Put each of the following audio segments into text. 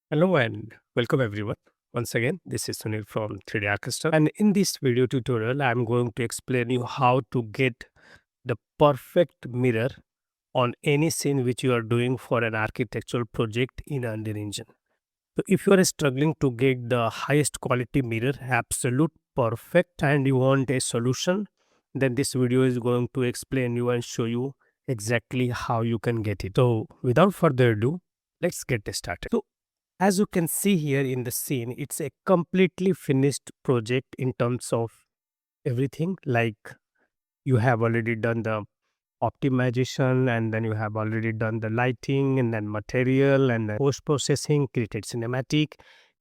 Hello and welcome everyone. Once again, this is Sunil from 3D Orchestra. And in this video tutorial, I'm going to explain you how to get the perfect mirror on any scene which you are doing for an architectural project in Unreal Engine. So if you are struggling to get the highest quality mirror, absolute perfect, and you want a solution, then this video is going to explain you and show you exactly how you can get it. So without further ado, let's get started. So as you can see here in the scene, it's a completely finished project in terms of everything. Like you have already done the optimization, and then you have already done the lighting, and then material, and then post processing, created cinematic.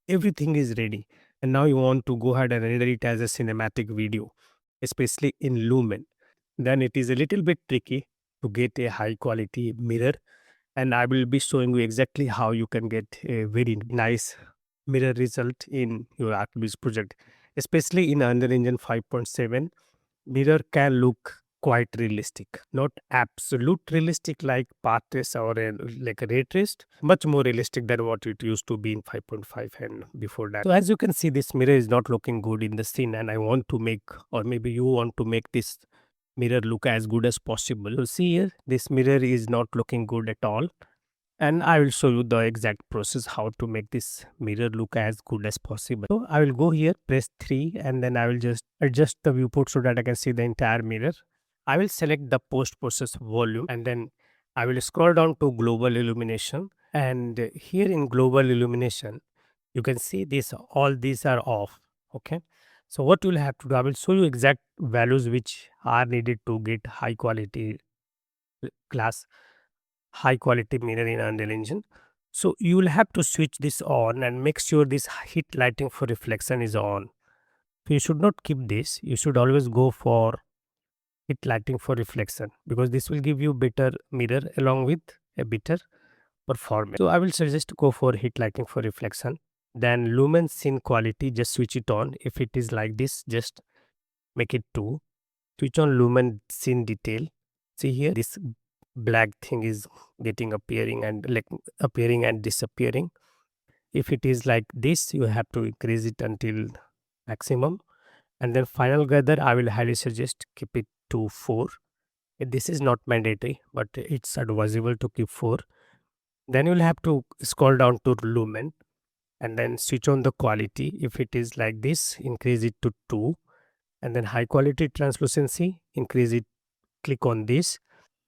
Everything is ready. And now you want to go ahead and render it as a cinematic video, especially in Lumen. Then it is a little bit tricky to get a high quality mirror, and I will be showing you exactly how you can get a very nice mirror result in your Archviz project. Especially in Unreal Engine 5.7, mirror can look quite realistic, not absolute realistic like path trace or like a ray traced, much more realistic than what it used to be in 5.5 and before that. So as you can see, this mirror is not looking good in the scene, and I want to make, or maybe you want to make this mirror look as good as possible. So see here, this mirror is not looking good at all, and I will show you the exact process how to make this mirror look as good as possible. So I will go here, press 3, and then I will just adjust the viewport so that I can see the entire mirror. I will select the post process volume, and then I will scroll down to global illumination, and here in global illumination you can see this, all these are off. Okay, so what you will have to do, I will show you exact values which are needed to get high quality class high quality mirror in Unreal Engine. So you will have to switch this on and make sure this heat lighting for reflection is on. So you should not keep this. You should always go for heat lighting for reflection, because this will give you better mirror along with a better performance. So I will suggest to go for heat lighting for reflection. Then lumen scene quality, just switch it on. If it is like this, just make it 2. Switch on lumen scene detail. See here, this black thing is getting appearing and like appearing and disappearing. If it is like this, you have to increase it until maximum. And then final gather, I will highly suggest keep it to 4. This is not mandatory, but it's advisable to keep 4. Then you'll have to scroll down to lumen and then switch on the quality. If it is like this, increase it to 2. And then high quality translucency, increase it, click on this,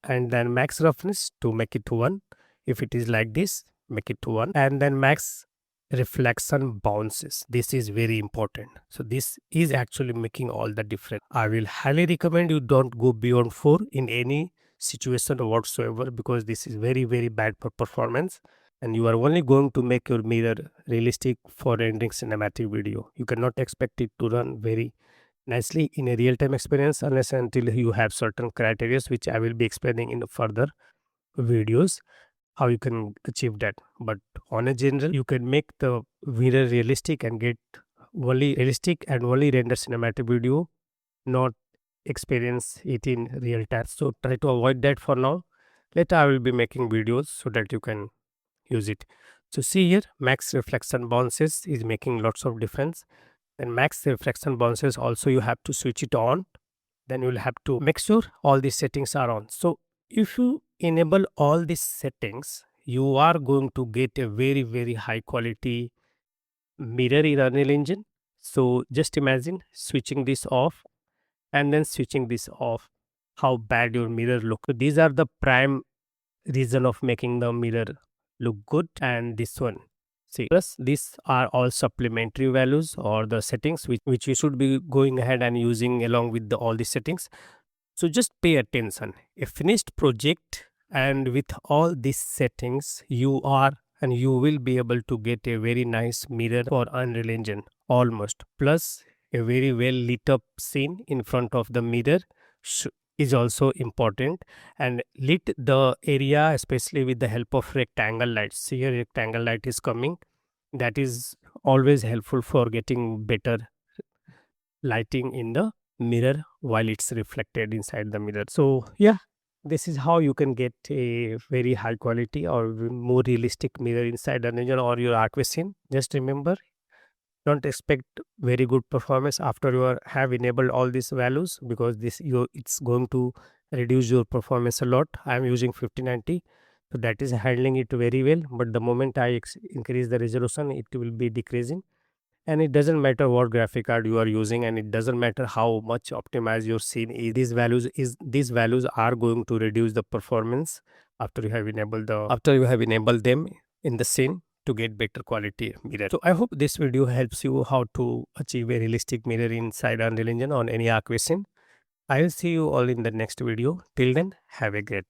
and then max roughness to make it to 1. If it is like this, make it to 1. And then max reflection bounces, this is very important. So this is actually making all the difference. I will highly recommend you don't go beyond 4 in any situation whatsoever, because this is very bad for performance, and you are only going to make your mirror realistic for rendering cinematic video. You cannot expect it to run very nicely in a real-time experience unless until you have certain criteria, which I will be explaining in further videos how you can achieve that. But on a general, you can make the mirror realistic and get only realistic and only render cinematic video, not experience it in real time. So try to avoid that for now. Later I will be making videos so that you can use it. So see here, max reflection bounces is making lots of difference. And max reflection bounces also you have to switch it on. Then you will have to make sure all these settings are on. So if you enable all these settings, you are going to get a very high quality mirror in Unreal Engine. So just imagine switching this off and then switching this off, how bad your mirror look. So these are the prime reason of making the mirror look good. And this one, see, plus these are all supplementary values or the settings which you should be going ahead and using along with all the settings. So just pay attention. A finished project and with all these settings, you will be able to get a very nice mirror for Unreal Engine almost. Plus a very well lit up scene in front of the mirror is also important, and lit the area especially with the help of rectangle lights. See here, rectangle light is coming. That is always helpful for getting better lighting in the mirror while it's reflected inside the mirror. So yeah, This is how you can get a very high quality or more realistic mirror inside Unreal Engine or your Archviz scene. Just remember, don't expect very good performance after have enabled all these values, because it's going to reduce your performance a lot. I am using 5090, so that is handling it very well, but the moment I increase the resolution, it will be decreasing. And it doesn't matter what graphic card you are using, and it doesn't matter how much optimized your scene is. These values are going to reduce the performance after you have enabled them in the scene to get better quality mirror. So I hope this video helps you how to achieve a realistic mirror inside Unreal Engine on any Archviz scene. I will see you all in the next video. Till then, have a great